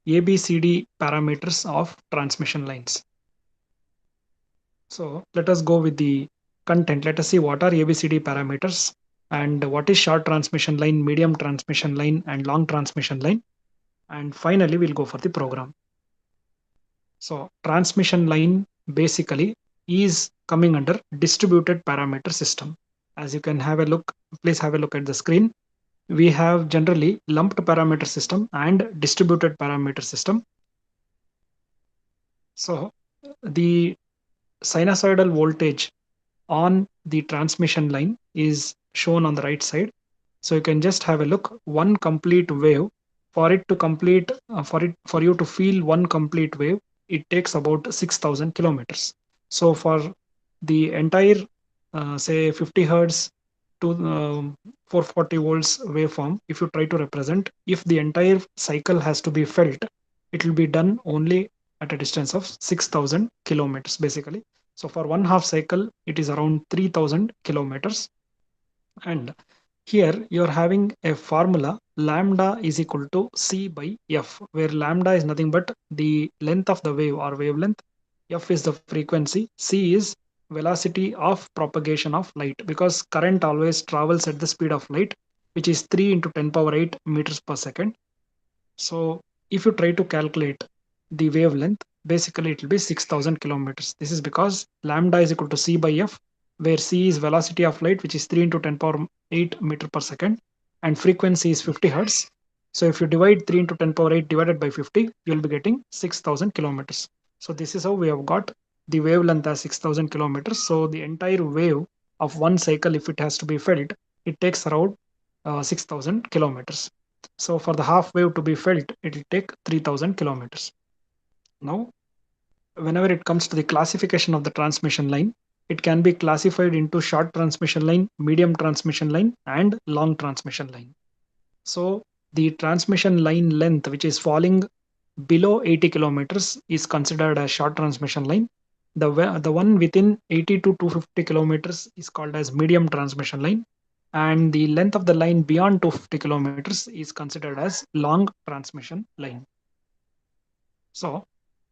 ABCD parameters of transmission lines. So let us go with the content. Let us see what are ABCD parameters and what is short transmission line, medium transmission line, and long transmission line. And finally, we'll go for the program. So transmission line basically is coming under distributed parameter system. As you can have a look, please have a look at the screen. We have generally lumped parameter system and distributed parameter system. So the sinusoidal voltage on the transmission line is shown on the right side. So you can just have a look. One complete wave, for it to complete for you to feel one complete wave, it takes about 6,000 kilometers. So for the entire say 50 hertz to 440 volts waveform, if you try to represent, if the entire cycle has to be felt, it will be done only at a distance of 6,000 kilometers basically. So for one half cycle, it is around 3,000 kilometers. And here you're having a formula lambda is equal to C by F, where lambda is nothing but the length of the wave or wavelength, F is the frequency, C is velocity of propagation of light, because current always travels at the speed of light, which is 3 into 10 power 8 meters per second. So if you try to calculate the wavelength, basically it will be 6,000 kilometers. This is because lambda is equal to C by F, where C is velocity of light, which is 3 into 10 power 8 meter per second, and frequency is 50 hertz. So if you divide 3 into 10 power 8 divided by 50, you will be getting 6,000 kilometers. So this is how we have got the wavelength as 6,000 kilometers. So the entire wave of one cycle, if it has to be felt, it takes around 6,000 kilometers. So for the half wave to be felt, it will take 3,000 kilometers. Now, whenever it comes to the classification of the transmission line, it can be classified into short transmission line, medium transmission line, and long transmission line. So the transmission line length, which is falling below 80 kilometers, is considered as short transmission line. The one within 80 to 250 kilometers is called as medium transmission line, and the length of the line beyond 250 kilometers is considered as long transmission line. So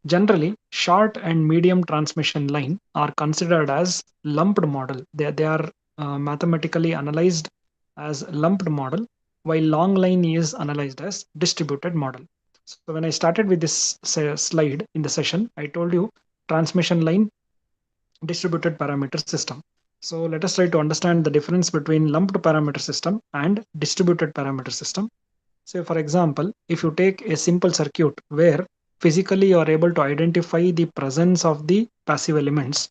generally, short and medium transmission line are considered as lumped model. They are mathematically analyzed as lumped model, while long line is analyzed as distributed model. So when I started with this slide in the session, I told you transmission line, distributed parameter system. So let us try to understand the difference between lumped parameter system and distributed parameter system. So for example, if you take a simple circuit where physically you are able to identify the presence of the passive elements,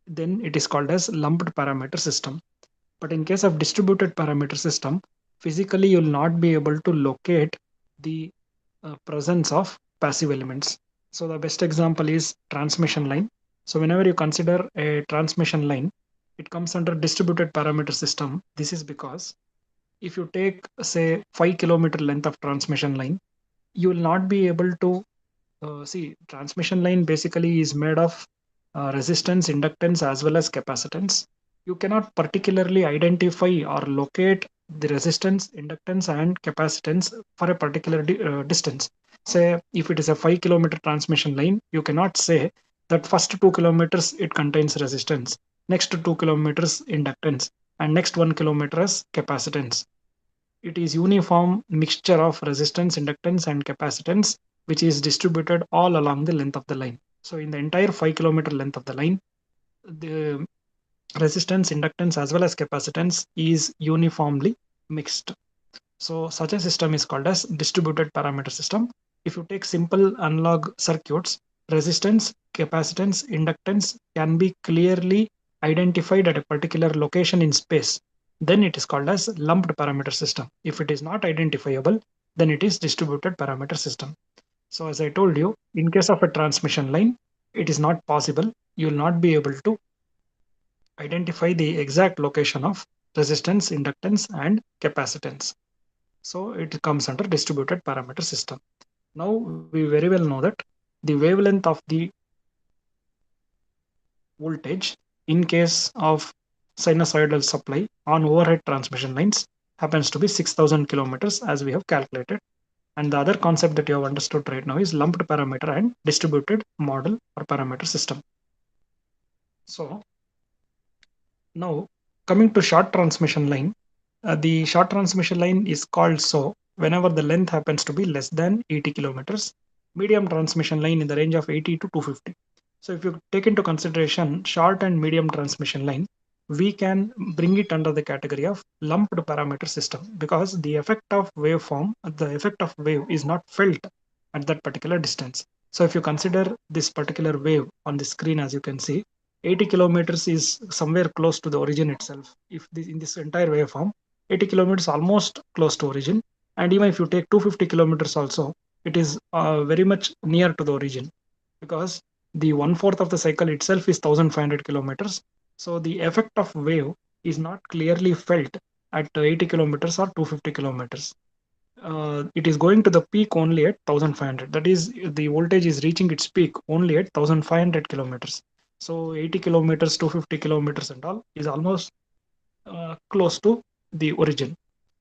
then it is called as lumped parameter system. But in case of distributed parameter system, physically you will not be able to locate the presence of passive elements. So the best example is transmission line. So whenever you consider a transmission line, it comes under distributed parameter system. This is because if you take say 5 kilometer length of transmission line, you will not be able to see transmission line basically is made of resistance, inductance as well as capacitance. You cannot particularly identify or locate the resistance, inductance and capacitance for a particular distance. Say if it is a 5 kilometer transmission line, you cannot say that first 2 kilometers it contains resistance, next 2 kilometers inductance, and next 1 kilometer as capacitance. It is uniform mixture of resistance, inductance and capacitance, which is distributed all along the length of the line. So in the entire 5 kilometer length of the line, the resistance, inductance as well as capacitance is uniformly mixed. So such a system is called as distributed parameter system. If you take simple analog circuits, resistance, capacitance, inductance can be clearly identified at a particular location in space, then it is called as lumped parameter system. If it is not identifiable, then it is distributed parameter system. So as I told you, in case of a transmission line, it is not possible. You will not be able to identify the exact location of resistance, inductance and capacitance. So it comes under distributed parameter system. Now we very well know that the wavelength of the voltage in case of sinusoidal supply on overhead transmission lines happens to be 6,000 kilometers as we have calculated. And the other concept that you have understood right now is lumped parameter and distributed model or parameter system. So now coming to short transmission line, the short transmission line is called so whenever the length happens to be less than 80 kilometers, medium transmission line in the range of 80 to 250. So if you take into consideration short and medium transmission line, we can bring it under the category of lumped parameter system because the effect of waveform, the effect of wave is not felt at that particular distance. So if you consider this particular wave on the screen, as you can see, 80 kilometers is somewhere close to the origin itself. If this, in this entire waveform, 80 kilometers almost close to origin, and even if you take 250 kilometers also, it is very much near to the origin because the 1/4 of the cycle itself is 1500 kilometers. So the effect of wave is not clearly felt at 80 kilometers or 250 kilometers. It is going to the peak only at 1500. That is, the voltage is reaching its peak only at 1500 kilometers. So 80 kilometers, 250 kilometers and all is almost close to the origin.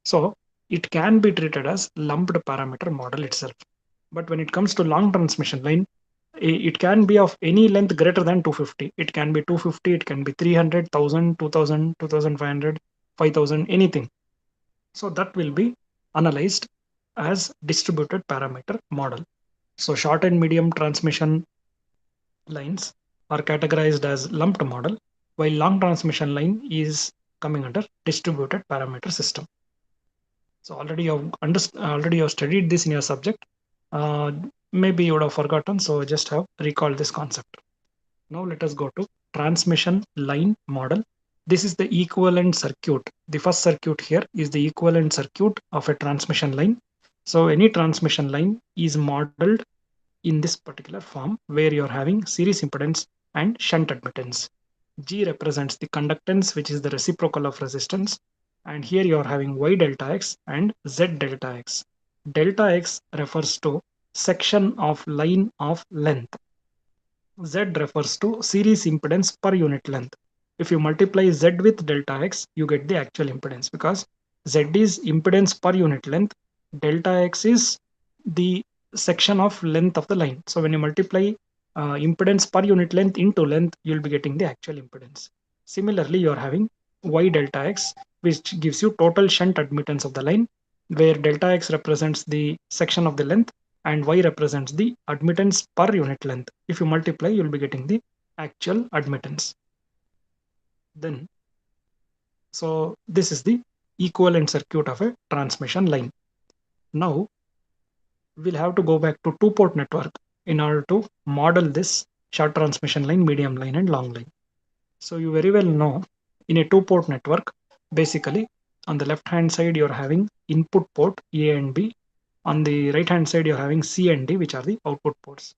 So it can be treated as lumped parameter model itself. But when it comes to long transmission line, it can be of any length greater than 250. It can be 250, it can be 300, 1000, 2000, 2500, 5000, anything. So that will be analyzed as distributed parameter model. So short and medium transmission lines are categorized as lumped model, while long transmission line is coming under distributed parameter system. So already you have studied this in your subject. Uh, Maybe you would have forgotten, so just have recalled this concept. Now let us go to transmission line model. This is the equivalent circuit. The first circuit here is the equivalent circuit of a transmission line. So any transmission line is modeled in this particular form where you're having series impedance and shunt admittance. G represents the conductance, which is the reciprocal of resistance. And here you're having Y delta X and Z delta X. Delta X refers to section of line of length. Z refers to series impedance per unit length. If you multiply Z with delta X, you get the actual impedance because Z is impedance per unit length. Delta X is the section of length of the line. So when you multiply impedance per unit length into length, you'll be getting the actual impedance. Similarly, you're having Y delta X, which gives you total shunt admittance of the line, where delta X represents the section of the length and Y represents the admittance per unit length. If you multiply, you'll be getting the actual admittance. Then, so this is the equivalent circuit of a transmission line. Now, we'll have to go back to two-port network in order to model this short transmission line, medium line, and long line. So you very well know in a two-port network, basically on the left-hand side, you're having input port A and B. On the right-hand side, you're having C and D, which are the output ports.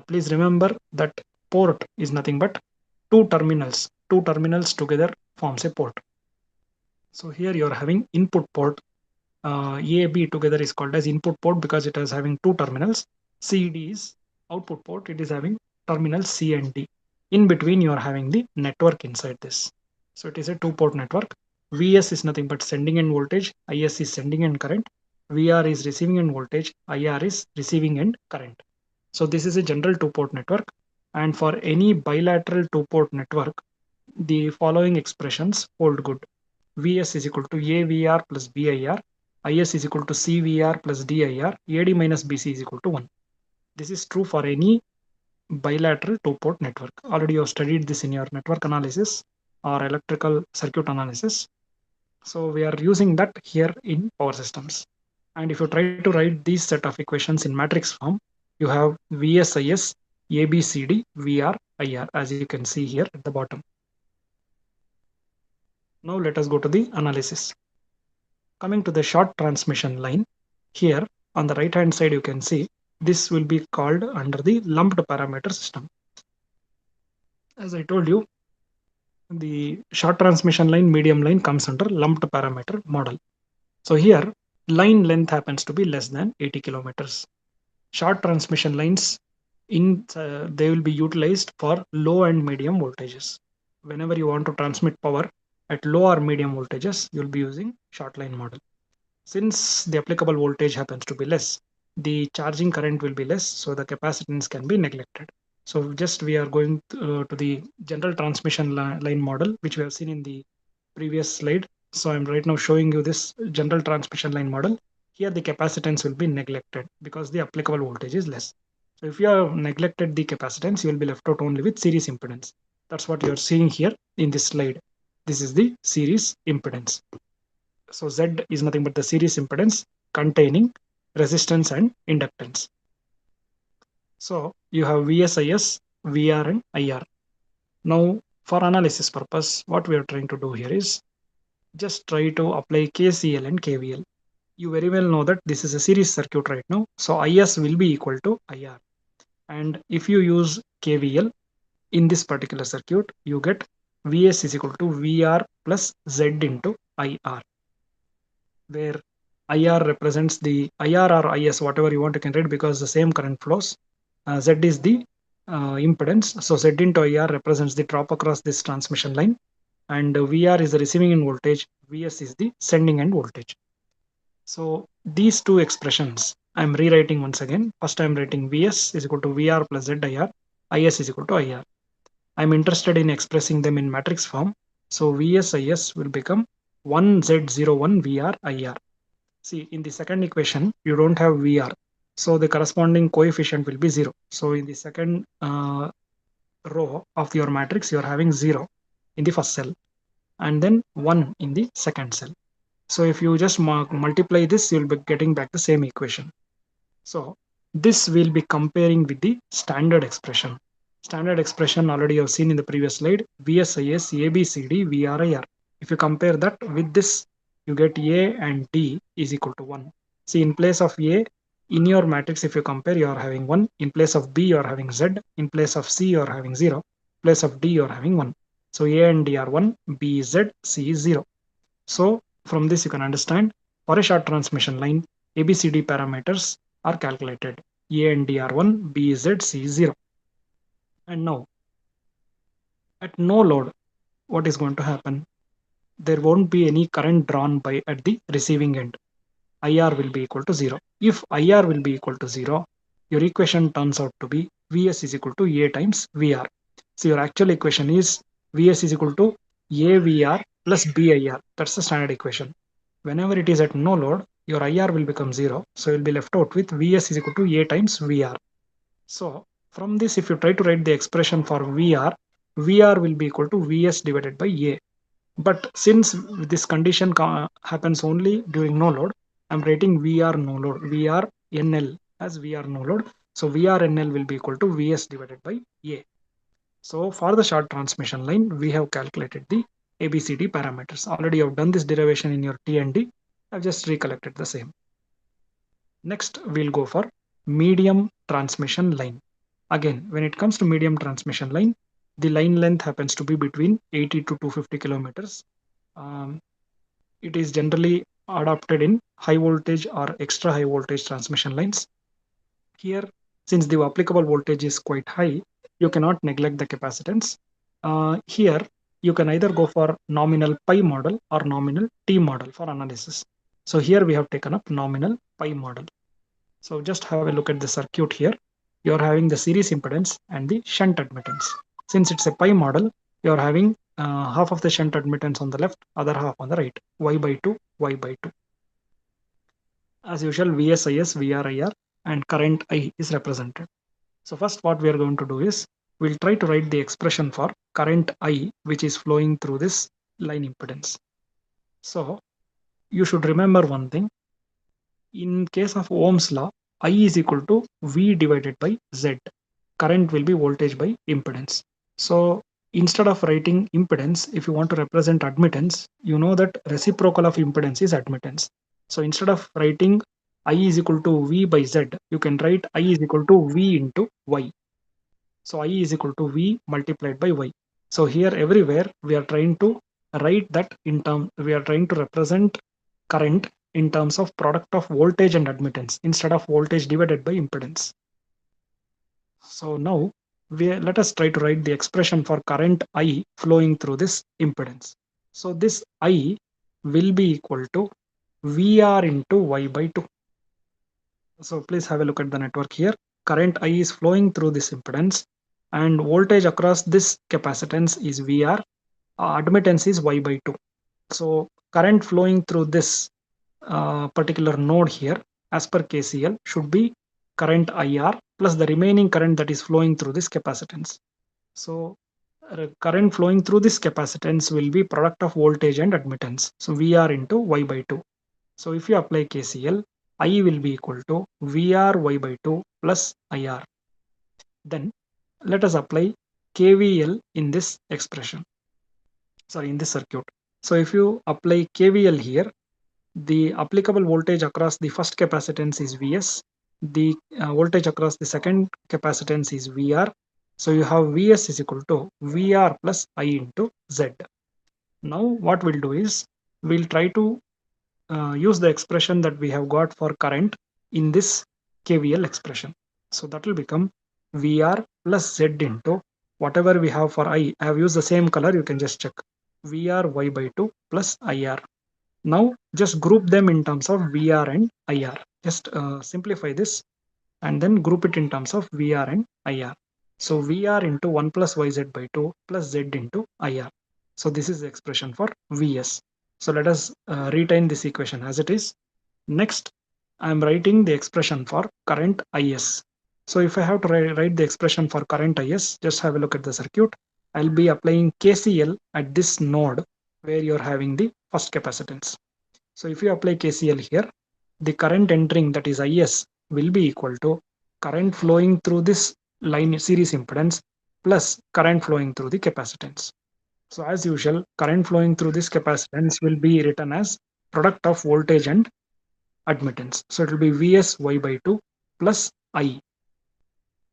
Please remember that port is nothing but two terminals. Two terminals together forms a port. So here you're having input port. A, B together is called as input port because it is having two terminals. C, D is output port. It is having terminals C and D. In between, you are having the network inside this. So it is a two-port network. Vs is nothing but sending end voltage. Is is sending end current. Vr is receiving end voltage. Ir is receiving end current. So this is a general two-port network. And for any bilateral two-port network, the following expressions hold good. Vs is equal to AVR plus BIR. Is is equal to CVR plus DIR. AD minus BC is equal to 1. This is true for any bilateral two-port network. Already you have studied this in your network analysis or electrical circuit analysis. So we are using that here in power systems. And if you try to write these set of equations in matrix form, you have VSIS, ABCD, VR, IR, as you can see here at the bottom. Now let us go to the analysis. Coming to the short transmission line, here on the right hand side you can see this will be called under the lumped parameter system. As I told you, the short transmission line, medium line comes under lumped parameter model. So here line length happens to be less than 80 kilometers. Short transmission lines they will be utilized for low and medium voltages. Whenever you want to transmit power at low or medium voltages, you'll be using short line model. Since the applicable voltage happens to be less, the charging current will be less, so the capacitance can be neglected. So just we are going to the general transmission line model, which we have seen in the previous slide. So I'm right now showing you this general transmission line model. Here the capacitance will be neglected because the applicable voltage is less. So if you have neglected the capacitance, you will be left out only with series impedance. That's what you're seeing here in this slide. This is the series impedance. So Z is nothing but the series impedance containing resistance and inductance. So you have VSIS, VR and IR. Now for analysis purpose, what we are trying to do here is just try to apply KCL and KVL. You very well know that this is a series circuit right now. So IS will be equal to IR. And if you use KVL in this particular circuit, you get VS is equal to VR plus Z into IR, where IR represents the IR or IS, whatever you want, you can read because the same current flows. Z is the impedance. So Z into IR represents the drop across this transmission line, and VR is the receiving end voltage, VS is the sending end voltage. So these two expressions I'm rewriting once again. First I'm writing VS is equal to VR plus ZIR, IS is equal to IR. I'm interested in expressing them in matrix form. So VS IS will become 1Z01 VR IR. See, in the second equation, you don't have VR. So the corresponding coefficient will be 0. So in the second row of your matrix, you're having 0 in the first cell and then 1 in the second cell. So if you just multiply this, you'll be getting back the same equation. So this will be comparing with the standard expression. Standard expression already you have seen in the previous slide, VSIS, ABCD, VRIR. If you compare that with this, you get A and D is equal to 1. See, in place of A, in your matrix, if you compare, you are having 1. In place of B, you are having Z. In place of C, you are having 0. In place of D, you are having 1. So A and D are 1, B is Z, C is 0. So from this, you can understand for a short transmission line, ABCD parameters are calculated. A and D are 1, B is Z, C is 0. And now, at no load, what is going to happen? There won't be any current drawn by at the receiving end. IR will be equal to 0. If IR will be equal to 0, your equation turns out to be VS is equal to A times VR. So your actual equation is VS is equal to AVR plus BIR. That's the standard equation. Whenever it is at no load, your IR will become 0. So you'll be left out with VS is equal to A times VR. So from this, if you try to write the expression for VR, VR will be equal to VS divided by A. But since this condition happens only during no load, I'm writing VR no load, VR NL as VR no load. So VR NL will be equal to VS divided by A. So for the short transmission line, we have calculated the ABCD parameters. Already you have done this derivation in your T&D. I've just recollected the same. Next, we'll go for medium transmission line. Again, when it comes to medium transmission line, the line length happens to be between 80 to 250 kilometers. It is generally adopted in high voltage or extra high voltage transmission lines. Here, since the applicable voltage is quite high, you cannot neglect the capacitance. Here, you can either go for nominal pi model or nominal T model for analysis. So here we have taken up nominal pi model. So just have a look at the circuit here. You are having the series impedance and the shunt admittance. Since it's a pi model, you are having half of the shunt admittance on the left, other half on the right, Y by 2, Y by 2. As usual, VSIS, VRIR and current I is represented. So first what we are going to do is, we'll try to write the expression for current I, which is flowing through this line impedance. So you should remember one thing. In case of Ohm's law, I is equal to V divided by Z. Current will be voltage by impedance. So instead of writing impedance, if you want to represent admittance, you know that reciprocal of impedance is admittance. So instead of writing I is equal to V by Z, you can write I is equal to V into Y. So I is equal to V multiplied by Y. So here everywhere we are trying to write that in term, we are trying to represent current in terms of product of voltage and admittance instead of voltage divided by impedance. So now let us try to write the expression for current I flowing through this impedance. So this I will be equal to VR into Y by 2. So please have a look at the network here. Current I is flowing through this impedance and voltage across this capacitance is VR. Admittance is Y by 2. So current flowing through this particular node here as per KCL should be current IR plus the remaining current that is flowing through this capacitance. So current flowing through this capacitance will be product of voltage and admittance. So VR into Y by 2. So if you apply KCL, I will be equal to VR Y by 2 plus IR. Then let us apply KVL in this expression. Sorry, in this circuit. So if you apply KVL here, the applicable voltage across the first capacitance is Vs. The voltage across the second capacitance is Vr. So you have Vs is equal to Vr plus I into Z. Now what we'll do is we'll try to use the expression that we have got for current in this KVL expression. So that will become Vr plus Z into whatever we have for I. I have used the same color, you can just check. Vr Y by 2 plus IR. Now just group them in terms of VR and IR. Just simplify this and then group it in terms of VR and IR. So VR into 1 plus YZ by 2 plus Z into IR. So this is the expression for Vs. So let us retain this equation as it is. Next, I am writing the expression for current Is. So if I have to write the expression for current Is, just have a look at the circuit. I'll be applying KCL at this node where you're having the first capacitance. So if you apply KCL here, the current entering, that is Is, will be equal to current flowing through this line series impedance plus current flowing through the capacitance. So as usual, current flowing through this capacitance will be written as product of voltage and admittance. So it will be Vs Y by 2 plus I.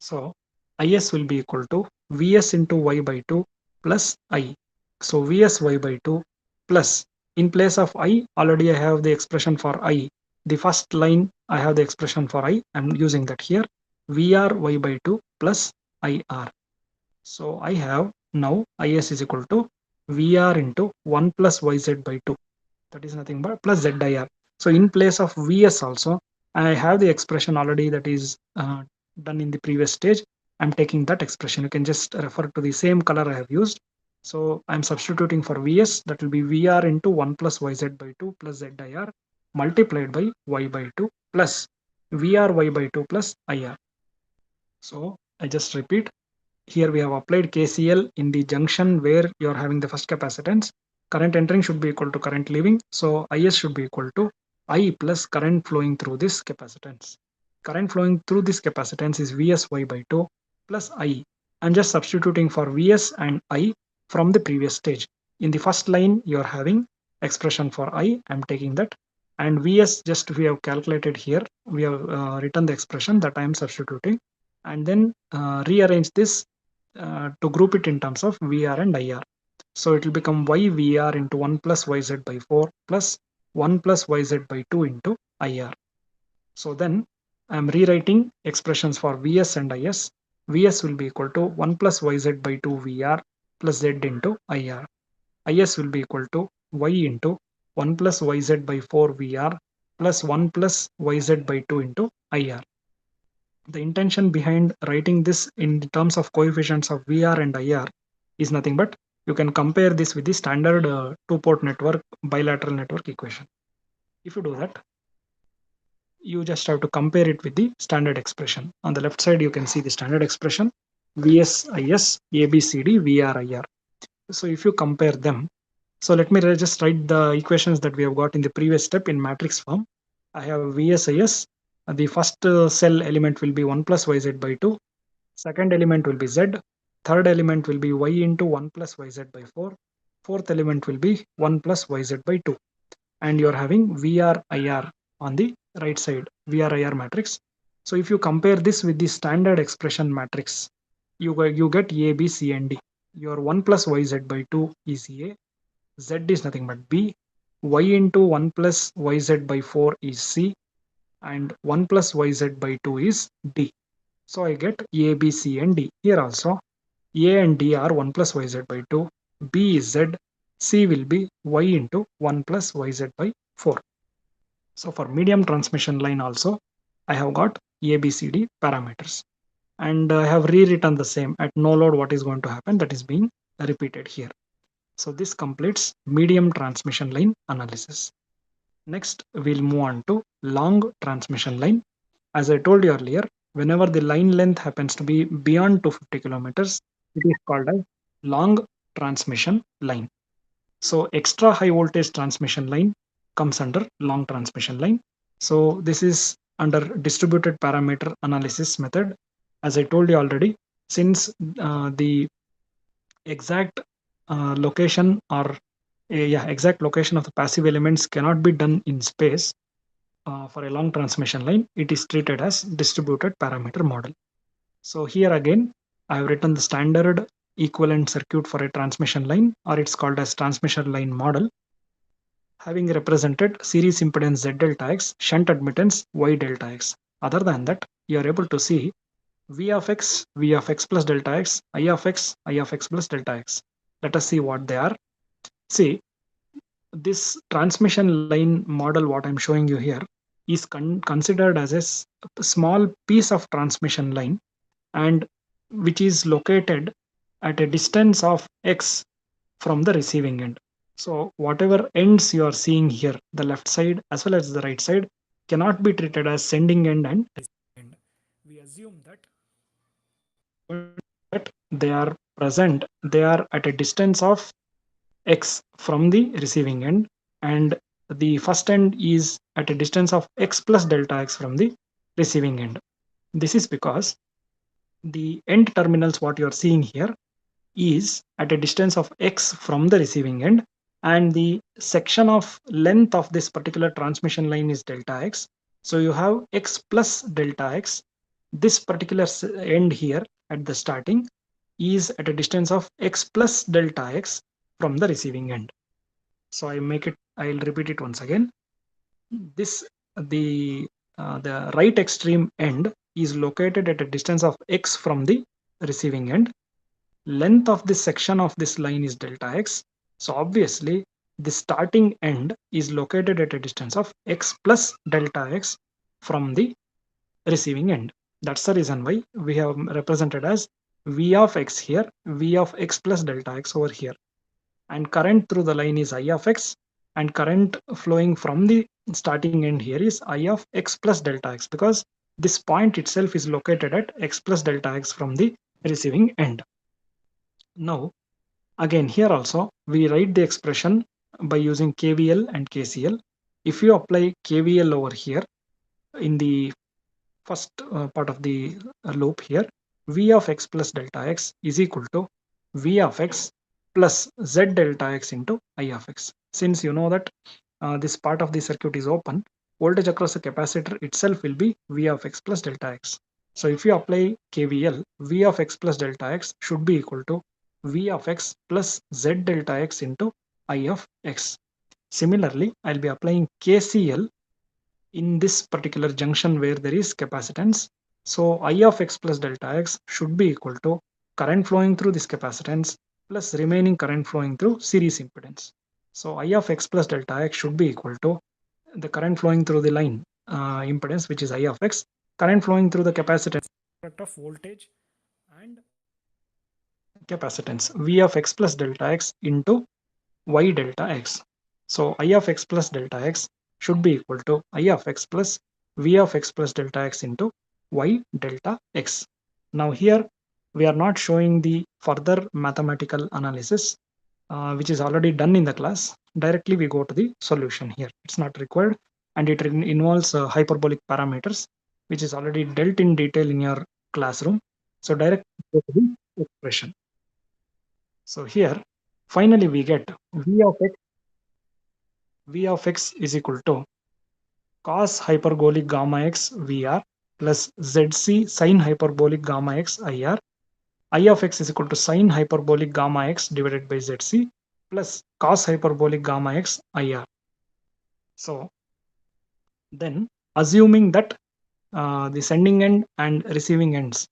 So Is will be equal to Vs into Y by 2 plus I. So Vs Y by 2 plus, in place of I, already I have the expression for I. The first line I have the expression for I. I'm using that here. Vr Y by 2 plus IR. So I have now Is is equal to Vr into 1 plus Yz by 2. That is nothing but plus ZIR. So in place of Vs also, I have the expression already that is done in the previous stage. I'm taking that expression. You can just refer to the same color I have used. So I'm substituting for Vs, that will be Vr into 1 plus Yz by 2 plus ZIR multiplied by Y by 2 plus Vr Y by 2 plus IR. So I just repeat. Here we have applied KCL in the junction where you are having the first capacitance. Current entering should be equal to current leaving. So Is should be equal to I plus current flowing through this capacitance. Current flowing through this capacitance is Vs Y by 2 plus I. I'm just substituting for Vs and I from the previous stage. In the first line, you are having expression for I. I'm taking that. And Vs, just we have calculated here. We have written the expression that I am substituting. And then rearrange this to group it in terms of VR and IR. So it will become YVR into 1 plus YZ by 4 plus 1 plus YZ by 2 into IR. So then I am rewriting expressions for Vs and Is. Vs will be equal to 1 plus YZ by 2 VR plus Z into IR. Is will be equal to Y into 1 plus YZ by 4 VR plus 1 plus YZ by 2 into IR. The intention behind writing this in terms of coefficients of VR and IR is nothing but you can compare this with the standard two-port network bilateral network equation. If you do that, you just have to compare it with the standard expression. On the left side, you can see the standard expression Vs, Is, ABCD, VR, IR. So if you compare them, so let me just write the equations that we have got in the previous step in matrix form. I have Vs, Is. The first cell element will be 1 plus Yz by 2. Second element will be Z. Third element will be Y into 1 plus Yz by 4. Fourth element will be 1 plus Yz by 2. And you're having VR, IR on the right side, VR, IR matrix. So if you compare this with the standard expression matrix, you get A, B, C, and D. Your 1 plus Yz by 2 is A. Z is nothing but B. Y into 1 plus Yz by 4 is C. And 1 plus Yz by 2 is D. So I get A, B, C, and D. Here also, A and D are 1 plus Yz by 2. B is Z. C will be Y into 1 plus Yz by 4. So for medium transmission line also, I have got ABCD parameters, and I have rewritten the same at no load. What is going to happen, that is being repeated here. So this completes medium transmission line analysis. Next, we'll move on to long transmission line. As I told you earlier, whenever the line length happens to be beyond 250 kilometers, it is called as long transmission line. So extra high voltage transmission line comes under long transmission line. So this is under distributed parameter analysis method. As I told you already, since the exact location or exact location of the passive elements cannot be done in space, for a long transmission line, it is treated as distributed parameter model. So here again, I have written the standard equivalent circuit for a transmission line, or it's called as transmission line model, having represented series impedance Z delta X, shunt admittance Y delta X. Other than that, you are able to see V of X plus delta X, I of X plus delta X. Let us see what they are. See, this transmission line model, what I'm showing you here, is considered as a small piece of transmission line, and which is located at a distance of X from the receiving end. So whatever ends you are seeing here, the left side as well as the right side, cannot be treated as sending end and receiving end. We assume that they are present, they are at a distance of X from the receiving end, and the first end is at a distance of X plus delta X from the receiving end. This is because the end terminals what you are seeing here is at a distance of X from the receiving end, and the section of length of this particular transmission line is delta X. So you have X plus delta X. This particular end here at the starting is at a distance of X plus delta X from the receiving end. So I'll repeat it once again. This the right extreme end is located at a distance of X from the receiving end. Length of this section of this line is delta X. So obviously the starting end is located at a distance of X plus delta X from the receiving end. That's the reason why we have represented as V of X here, V of X plus delta X over here. And current through the line is I of X, and current flowing from the starting end here is I of X plus delta X, because this point itself is located at X plus delta X from the receiving end. Now, again, here also, we write the expression by using KVL and KCL. If you apply KVL over here in the first part of the loop here, V of X plus delta X is equal to V of X plus Z delta X into I of X. Since you know that this part of the circuit is open, voltage across the capacitor itself will be V of X plus delta X. So if you apply KVL, V of X plus delta X should be equal to V of X plus Z delta X into I of X. Similarly, I'll be applying KCL in this particular junction where there is capacitance. So I of X plus delta X should be equal to current flowing through this capacitance plus remaining current flowing through series impedance. So I of X plus delta X should be equal to the current flowing through the line impedance, which is I of X, current flowing through the capacitance, product of voltage and capacitance, V of X plus delta X into Y delta X. So I of X plus delta X should be equal to I of X plus V of X plus delta X into Y delta X. Now here we are not showing the further mathematical analysis, which is already done in the class. Directly we go to the solution here. It's not required, and it involves hyperbolic parameters, which is already dealt in detail in your classroom. So directly go to the expression. So here finally we get V of X is equal to cos hyperbolic gamma X VR plus ZC sin hyperbolic gamma X IR. I of X is equal to sin hyperbolic gamma X divided by ZC plus cos hyperbolic gamma X IR. So then, assuming that the sending end and receiving ends,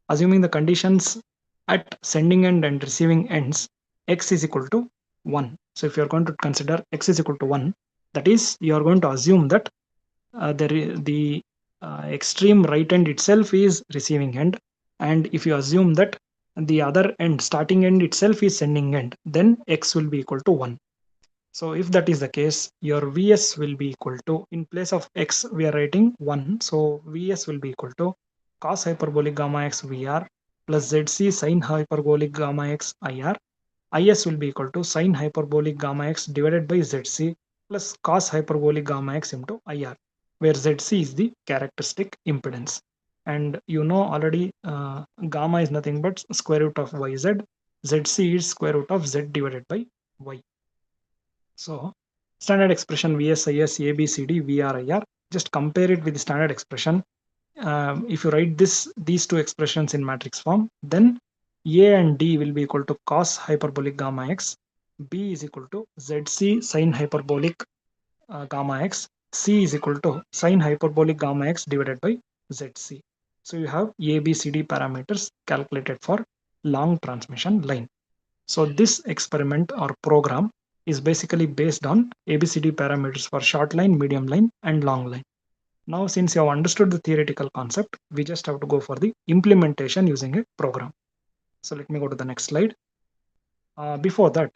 assuming the conditions at sending end and receiving ends, X is equal to 1. So if you are going to consider X is equal to 1, that is, you are going to assume that the extreme right end itself is receiving end, and if you assume that the other end, starting end itself, is sending end, then x will be equal to 1. So if that is the case, your Vs will be equal to, in place of x we are writing 1, so Vs will be equal to cos hyperbolic gamma x Vr plus Zc sin hyperbolic gamma x Ir. Is will be equal to sin hyperbolic gamma x divided by Zc plus cos hyperbolic gamma x into Ir, where Zc is the characteristic impedance. And you know already, gamma is nothing but square root of yz. Zc is square root of z divided by y. So standard expression Vs, Is, ABCD, Vr, Ir, just compare it with the standard expression. If you write these two expressions in matrix form, then A and D will be equal to cos hyperbolic gamma x, B is equal to Zc sin hyperbolic gamma x, C is equal to sin hyperbolic gamma x divided by Zc. So you have ABCD parameters calculated for long transmission line. So this experiment or program is basically based on ABCD parameters for short line, medium line, and long line. Now, since you have understood the theoretical concept, we just have to go for the implementation using a program. So let me go to the next slide. Before that,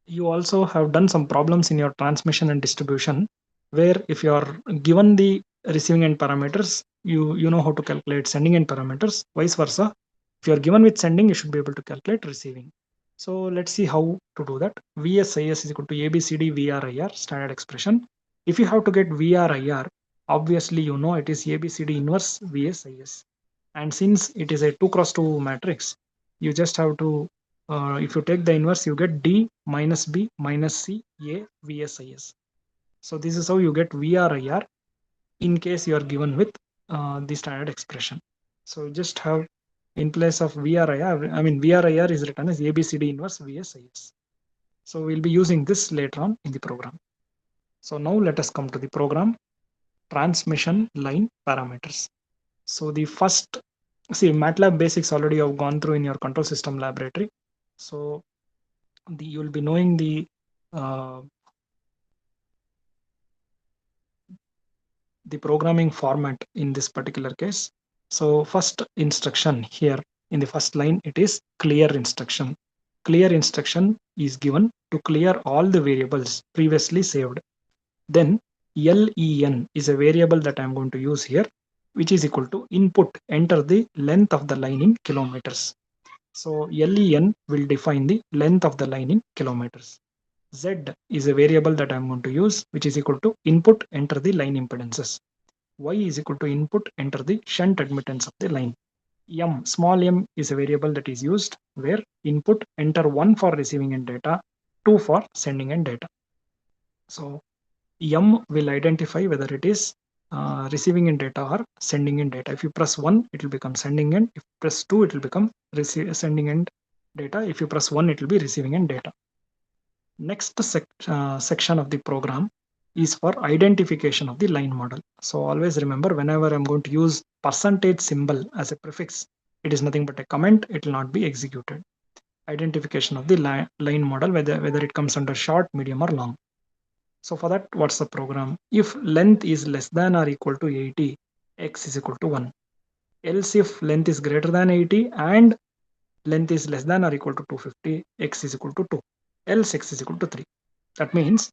you also have done some problems in your transmission and distribution, where if you are given the receiving end parameters, you know how to calculate sending end parameters. Vice versa, if you are given with sending, you should be able to calculate receiving. So let's see how to do that. VSIS is equal to ABCD VRIR standard expression. If you have to get VRIR, obviously you know it is ABCD inverse VSIS. And since it is a 2 cross 2 matrix, you just have to, if you take the inverse, you get D minus B minus C A VSIS. So this is how you get VRIR in case you are given with the standard expression. So just have, in place of VRIR, I mean VRIR is written as ABCD inverse VSIS. So we'll be using this later on in the program. So now let us come to the program transmission line parameters. So the first, see, MATLAB basics already have gone through in your control system laboratory. So you will be knowing the programming format in this particular case. So first instruction here in the first line, it is clear instruction. Clear instruction is given to clear all the variables previously saved. Then len is a variable that I'm going to use here, which is equal to input, enter the length of the line in kilometers. So len will define the length of the line in kilometers. Z is a variable that I'm going to use, which is equal to input, enter the line impedances. Y is equal to input, enter the shunt admittance of the line. M, small m is a variable that is used where input, enter 1 for receiving end data, 2 for sending end data. So M will identify whether it is receiving end data or sending end data. If you press 1, it will become sending end. If you press 2, it will become sending end data. If you press 1, it will be receiving end data. Next section of the program is for identification of the line model. So always remember, whenever I'm going to use percentage symbol as a prefix, it is nothing but a comment. It will not be executed. Identification of the line model, whether it comes under short, medium, or long. So for that, what's the program? If length is less than or equal to 80, x is equal to 1. Else if length is greater than 80 and length is less than or equal to 250, x is equal to 2. Else x is equal to 3. That means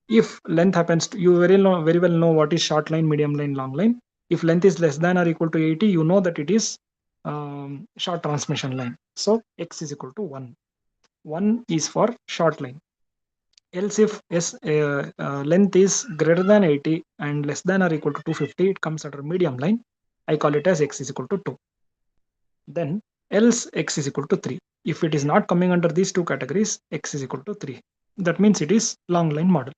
if length happens to, you very well know what is short line, medium line, long line. If length is less than or equal to 80, you know that it is short transmission line. So x is equal to 1. 1 is for short line. Else if length is greater than 80 and less than or equal to 250, it comes under medium line. I call it as x is equal to 2. Then else x is equal to 3. If it is not coming under these two categories, x is equal to 3. That means it is long line model.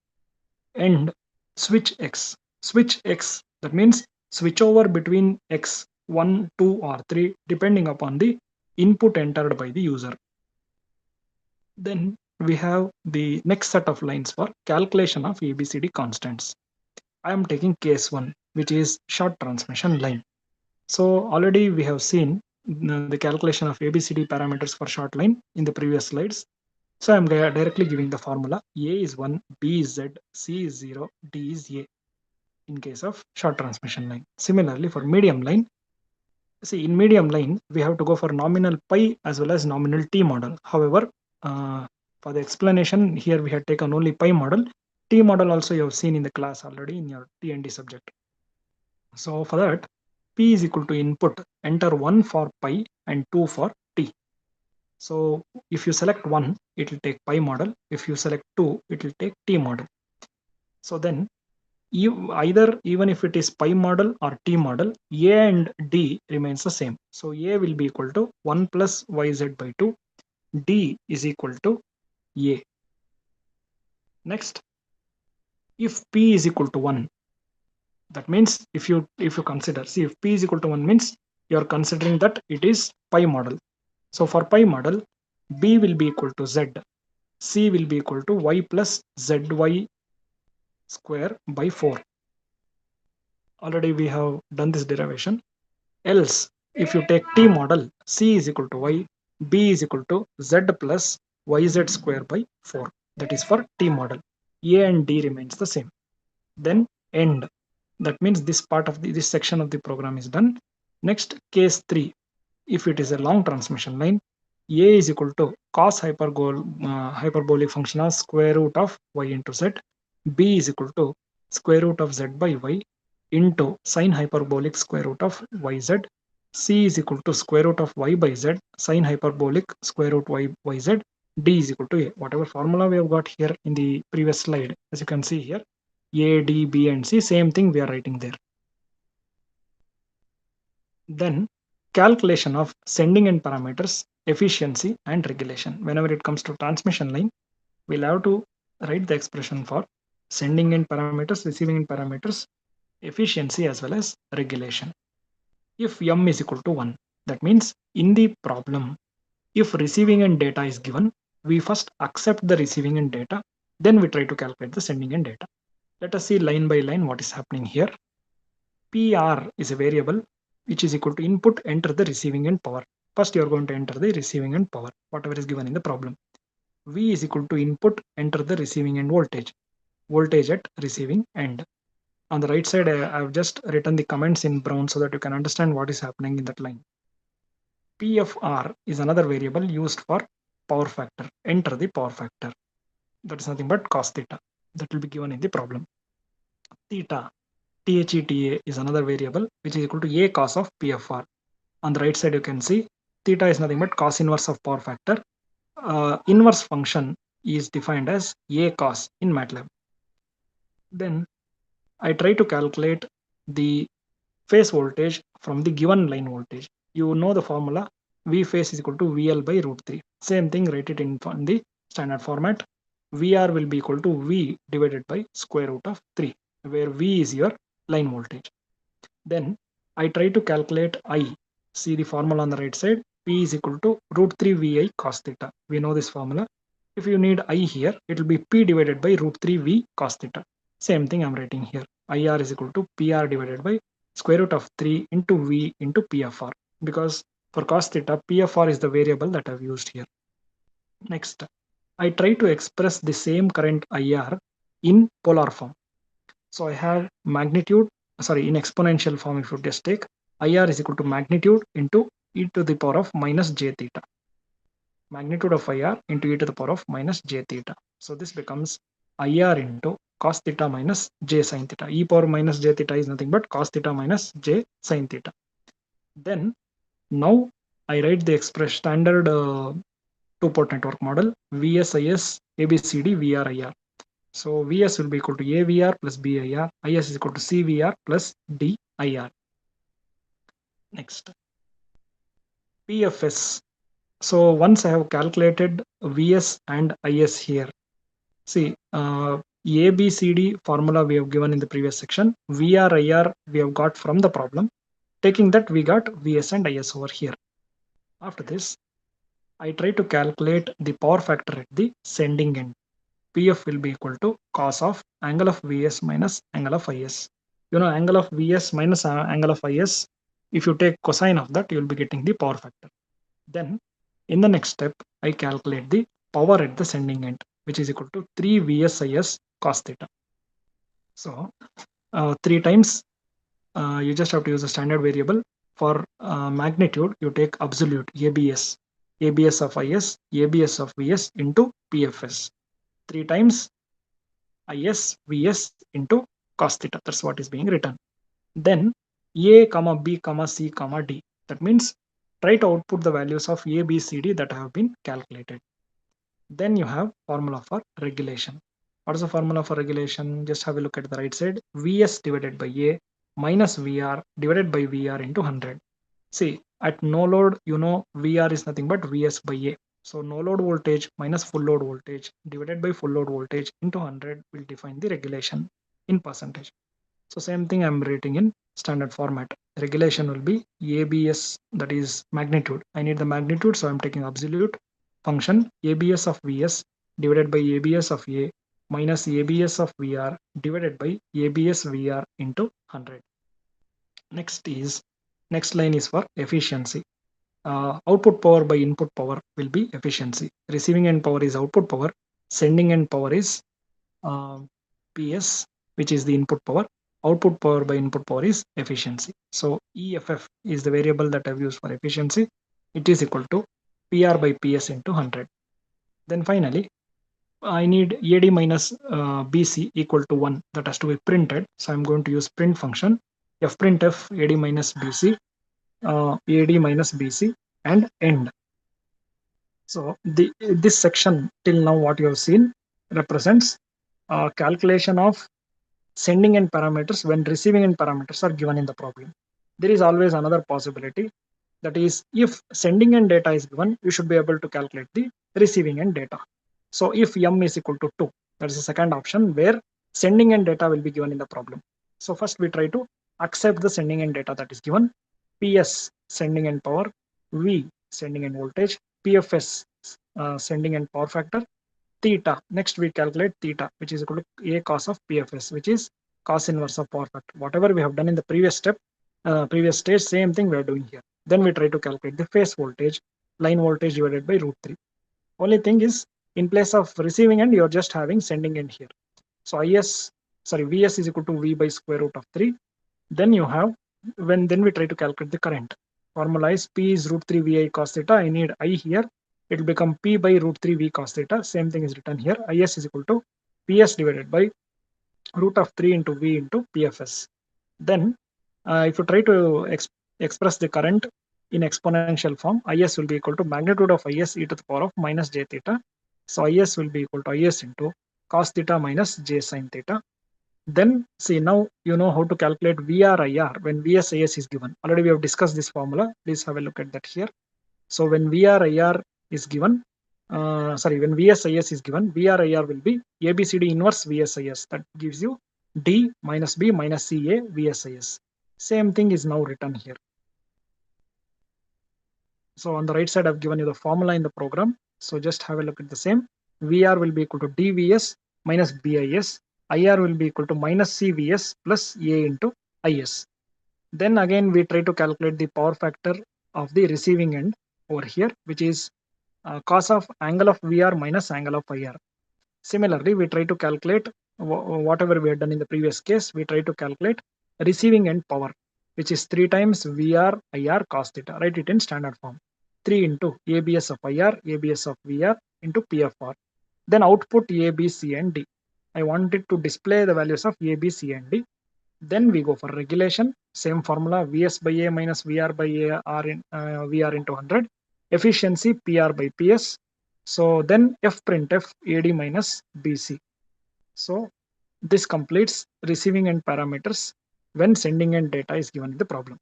And switch x. Switch x, that means switch over between x 1, 2, or 3 depending upon the input entered by the user. Then we have the next set of lines for calculation of ABCD constants. I am taking case 1, which is short transmission line. So already we have seen the calculation of ABCD parameters for short line in the previous slides. So I'm directly giving the formula. A is 1, B is Z, C is 0, D is A. in case of short transmission line. Similarly, for medium line, see, in medium line, we have to go for nominal pi as well as nominal t model. However, for the explanation here, we had taken only pi model. T model also you have seen in the class already in your T&D subject. So for that, p is equal to input, enter 1 for pi and 2 for t. So if you select 1, it will take pi model. If you select 2, it will take t model. So then either even if it is pi model or t model, a and d remains the same. So a will be equal to 1 plus yz by 2, d is equal to a. Next, if p is equal to 1, that means if you consider, see, if p is equal to 1 means you are considering that it is pi model. So for pi model, b will be equal to z, c will be equal to y plus zy square by 4. Already we have done this derivation. Else, if you take t model, c is equal to y, b is equal to z plus yz square by 4. That is for t model. A and d remains the same. Then end. That means this part of this section of the program is done. Next, case 3. If it is a long transmission line, a is equal to cos hyperbolic function of square root of y into z. B is equal to square root of z by y into sine hyperbolic square root of yz. C is equal to square root of y by z sine hyperbolic square root y by z. D is equal to a. Whatever formula we have got here in the previous slide, as you can see here, a, d, b and c, same thing we are writing there. Then calculation of sending end parameters, efficiency and regulation. Whenever it comes to transmission line, we'll have to write the expression for sending end parameters, receiving end parameters, efficiency as well as regulation. If m is equal to 1, that means in the problem, if receiving end data is given, we first accept the receiving end data, then we try to calculate the sending end data. Let us see line by line what is happening here. PR is a variable which is equal to input, enter the receiving end power. First you are going to enter the receiving end power, whatever is given in the problem. V is equal to input, enter the receiving end voltage, voltage at receiving end. On the right side, I have just written the comments in brown so that you can understand what is happening in that line. PFR is another variable used for power factor. Enter the power factor. That is nothing but cos theta. That will be given in the problem. Theta, THETA is another variable which is equal to A cos of PFR. On the right side, you can see theta is nothing but cos inverse of power factor. Inverse function is defined as A cos in MATLAB. Then I try to calculate the phase voltage from the given line voltage. You know the formula, V phase is equal to VL by root 3. Same thing, write it in the standard format. VR will be equal to V divided by square root of 3, where V is your line voltage. Then I try to calculate I. See the formula on the right side, P is equal to root 3 VI cos theta. We know this formula. If you need I here, it will be P divided by root 3 V cos theta. Same thing I'm writing here. IR is equal to PR divided by square root of 3 into V into PFR, because for cos theta, PFR is the variable that I've used here. Next, I try to express the same current IR in polar form. So I have magnitude, sorry, in exponential form, if you just take IR is equal to magnitude into e to the power of minus j theta. Magnitude of IR into e to the power of minus j theta. So this becomes IR into cos theta minus j sin theta. E power minus j theta is nothing but cos theta minus j sin theta. Then now I write the expression standard two-port network model VSIS ABCD VRIR. So Vs will be equal to AVR plus BIR, Is is equal to CVR plus DIR. Next, PFS. So once I have calculated Vs and Is here, see ABCD formula we have given in the previous section, VRIR we have got from the problem. Taking that, we got Vs and Is over here. After this, I try to calculate the power factor at the sending end. PF will be equal to cos of angle of Vs minus angle of Is. You know, angle of Vs minus angle of Is, if you take cosine of that, you will be getting the power factor. Then in the next step, I calculate the power at the sending end, which is equal to 3 VSIS cos theta. So 3 times, you just have to use a standard variable. For magnitude, you take absolute ABS, ABS of IS, ABS of VS into PFS. 3 times IS VS into cos theta. That's what is being written. Then A comma B comma C comma D. That means try to output the values of A, B, C, D that have been calculated. Then you have formula for regulation. What is the formula for regulation? Just have a look at the right side. Vs divided by A minus Vr divided by Vr into 100. See, at no load, you know Vr is nothing but Vs by A. So no load voltage minus full load voltage divided by full load voltage into 100 will define the regulation in percentage. So same thing I'm writing in standard format. Regulation will be ABS, that is magnitude. I need the magnitude, so I'm taking absolute function ABS of Vs divided by ABS of A minus ABS of Vr divided by ABS Vr into 100. Next line is for efficiency. Output power by input power will be efficiency. Receiving end power is output power. Sending end power is PS, which is the input power. Output power by input power is efficiency. So EFF is the variable that I've used for efficiency. It is equal to PR by PS into 100. Then finally, I need AD minus BC equal to 1. That has to be printed. So I'm going to use print function fprintf AD minus BC, AD minus BC and end. So this section till now what you have seen represents calculation of sending end parameters when receiving end parameters are given in the problem. There is always another possibility, that is, if sending end data is given, you should be able to calculate the receiving end data. So if m is equal to 2, that is the second option where sending end data will be given in the problem. So first we try to accept the sending end data that is given. PS sending end power, V sending end voltage, PFS sending end power factor, theta. Next we calculate theta, which is equal to A cos of PFS, which is cos inverse of power factor. Whatever we have done in the previous step, previous stage, same thing we are doing here. Then we try to calculate the phase voltage, line voltage divided by root 3. Only thing is, in place of receiving end, you're just having sending end here. So VS is equal to V by square root of 3. Then you have, then we try to calculate the current. Formula is P is root 3 VI cos theta. I need I here. It will become P by root 3 V cos theta. Same thing is written here. IS is equal to PS divided by root of 3 into V into PFS. Then if you try to express the current in exponential form, IS will be equal to magnitude of IS e to the power of minus j theta. So IS will be equal to IS into cos theta minus j sin theta. Then see, now you know how to calculate VRIR when VSIS is given. Already we have discussed this formula. Please have a look at that here. So when VRIR is given, when VSIS is given, VRIR will be ABCD inverse VSIS. That gives you D minus B minus CA VSIS. Same thing is now written here. So on the right side, I've given you the formula in the program. So just have a look at the same. VR will be equal to DVS minus BIS. IR will be equal to minus CVS plus A into IS. Then again, we try to calculate the power factor of the receiving end over here, which is cos of angle of VR minus angle of IR. Similarly, we try to calculate whatever we had done in the previous case. We try to calculate receiving end power, which is 3 times VR IR cos theta. Write it in standard form. 3 into ABS of IR, ABS of VR into PFR. Then output A, B, C, and D. I wanted to display the values of A, B, C, and D. Then we go for regulation. Same formula, VS by A minus VR by A VR into 100. Efficiency, PR by PS. So then fprintf AD minus BC. So this completes receiving end parameters when sending end data is given in the problem.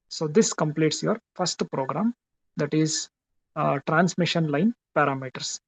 So this completes your first program, that is transmission line parameters.